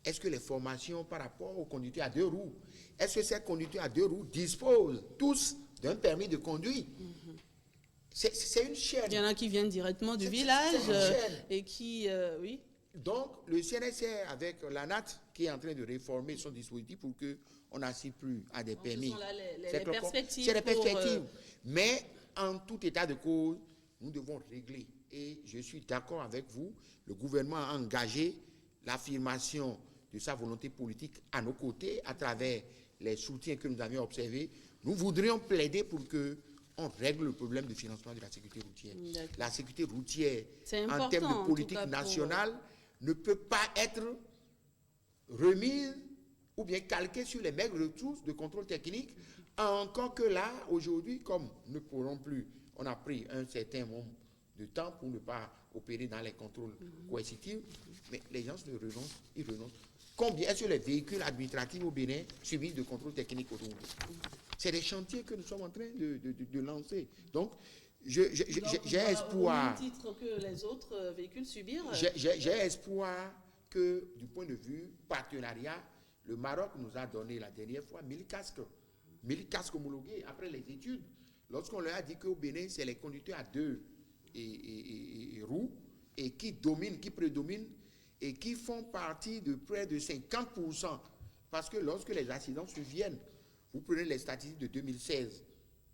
est-ce que les formations par rapport aux conducteurs à 2 roues, est-ce que ces conducteurs à 2 roues disposent tous d'un permis de conduire? C'est une chaîne. Il y en a qui viennent directement du village et qui, oui. Donc, le CNSR avec l'ANAT qui est en train de réformer son dispositif pour qu'on n'assiste plus à des permis. Ce sont là les perspectives. C'est les perspectives. Mais en tout état de cause, nous devons régler. Et je suis d'accord avec vous, le gouvernement a engagé l'affirmation de sa volonté politique à nos côtés à travers les soutiens que nous avions observés. Nous voudrions plaider pour qu'on règle le problème de financement de la sécurité routière. La sécurité routière, en termes de politique nationale, ne peut pas être remise ou bien calquée sur les maigres ressources de contrôle technique, encore que là, aujourd'hui, comme nous ne pourrons plus, on a pris un certain nombre de temps pour ne pas opérer dans les contrôles coercitifs, mais les gens ils renoncent. Combien est-ce que les véhicules administratifs au Bénin subissent de contrôle technique automobile? C'est des chantiers que nous sommes en train de lancer. Donc, j'ai espoir. Au même titre que les autres véhicules subir. J'ai espoir que, du point de vue partenariat, Le Maroc nous a donné la dernière fois 1000 casques. 1000 casques homologués après les études. Lorsqu'on leur a dit qu'au Bénin, c'est les conducteurs à 2 roues et qui dominent, qui prédominent et qui font partie de près de 50%. Parce que lorsque les accidents surviennent, vous prenez les statistiques de 2016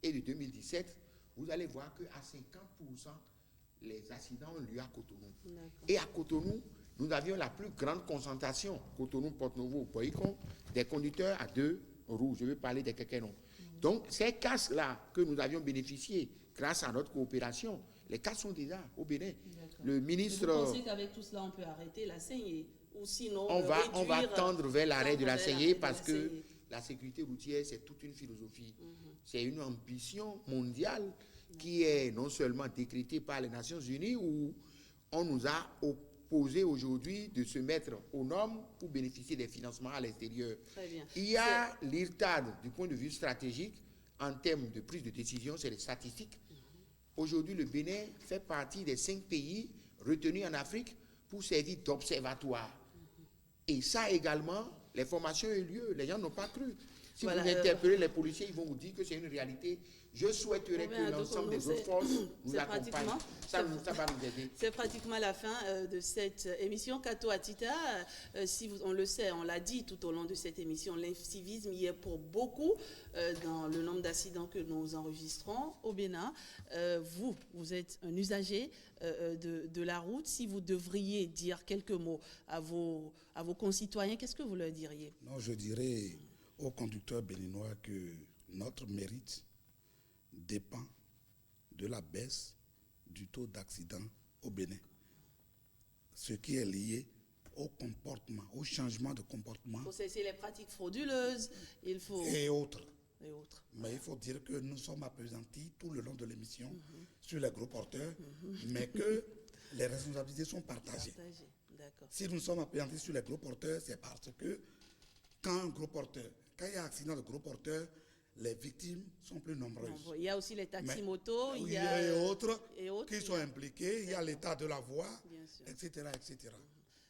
et de 2017, vous allez voir qu'à 50%, les accidents ont lieu à Cotonou. Et à Cotonou, nous avions la plus grande concentration, Cotonou, Porto-Novo, Poïcon, des conducteurs à 2 roues. Je veux parler des Kekenon. Donc, ces casques-là que nous avions bénéficiés grâce à notre coopération, les casques sont déjà au Bénin. Le ministre... Vous pensez qu'avec tout cela, on peut arrêter la saignée ou sinon on va tendre vers l'arrêt de la saignée parce que la sécurité routière, c'est toute une philosophie. C'est une ambition mondiale qui est non seulement décrétée par les Nations Unies où on nous a opposé aujourd'hui de se mettre aux normes pour bénéficier des financements à l'extérieur. Il y a l'IRTAD du point de vue stratégique en termes de prise de décision, c'est les statistiques. Aujourd'hui, le Bénin fait partie des 5 pays retenus en Afrique pour servir d'observatoire. Et ça également, les formations ont eu lieu, les gens n'ont pas cru. Si vous interpellez les policiers, ils vont vous dire que c'est une réalité. Je souhaiterais que l'ensemble des autres forces nous accompagnent. Ça va nous aider. C'est pratiquement la fin de cette émission. Kato Atita, on le sait, on l'a dit tout au long de cette émission, l'incivisme y est pour beaucoup dans le nombre d'accidents que nous enregistrons au Bénin. Vous êtes un usager de la route. Si vous devriez dire quelques mots à vos concitoyens, qu'est-ce que vous leur diriez? Non, je dirais aux conducteurs béninois que notre mérite dépend de la baisse du taux d'accident au Bénin. Ce qui est lié au comportement, au changement de comportement. Il faut cesser les pratiques frauduleuses, et autres. Mais il faut dire que nous sommes appesantis tout le long de l'émission sur les gros porteurs, mais que les responsabilités sont partagées. Si nous sommes appesantis sur les gros porteurs, c'est parce que quand il y a accident de gros porteurs, les victimes sont plus nombreuses. Il y a aussi les taxis-motos, il y a autres qui sont impliqués, il y a l'état de la voie, etc., etc.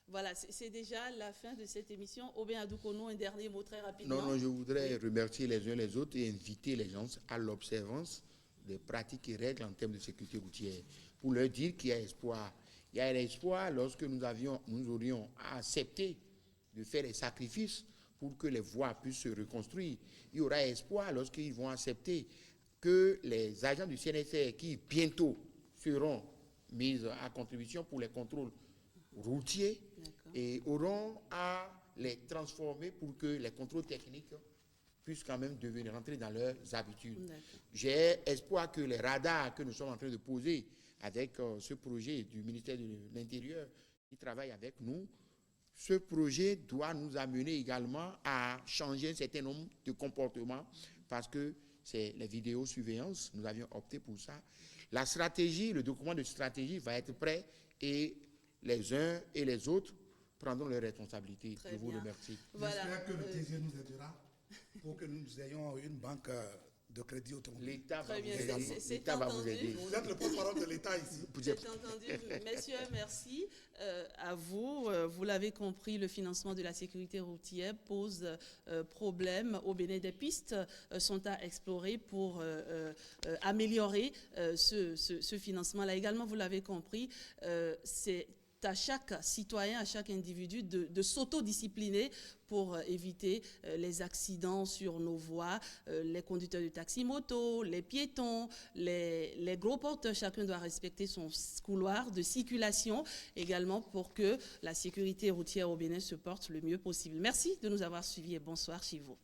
Voilà, c'est déjà la fin de cette émission. Aubin Adoukono, un dernier mot très rapidement. Non, je voudrais remercier les uns les autres et inviter les gens à l'observance des pratiques et règles en termes de sécurité routière pour leur dire qu'il y a espoir. Il y a l'espoir lorsque nous aurions accepté de faire des sacrifices pour que les voies puissent se reconstruire. Il y aura espoir lorsqu'ils vont accepter que les agents du CNSR qui bientôt seront mis à contribution pour les contrôles routiers et auront à les transformer pour que les contrôles techniques puissent quand même rentrer dans leurs habitudes. J'ai espoir que les radars que nous sommes en train de poser avec ce projet du ministère de l'Intérieur qui travaille avec nous, ce projet doit nous amener également à changer un certain nombre de comportements parce que c'est les vidéosurveillance, nous avions opté pour ça. La stratégie, le document de stratégie va être prêt et les uns et les autres prendront leurs responsabilités. Je vous remercie. J'espère que le TG nous aidera pour que nous ayons une banque de crédit automobile. L'État va vous aider. Vous êtes le porte-parole de l'État ici. C'est entendu. Messieurs, merci à vous. Vous l'avez compris, le financement de la sécurité routière pose problème. Au Bénin, des pistes sont à explorer pour améliorer ce financement-là. Également, vous l'avez compris, c'est à chaque citoyen, à chaque individu de s'autodiscipliner pour éviter les accidents sur nos voies, les conducteurs de taxi-moto, les piétons, les gros porteurs. Chacun doit respecter son couloir de circulation également pour que la sécurité routière au Bénin se porte le mieux possible. Merci de nous avoir suivis et bonsoir chez vous.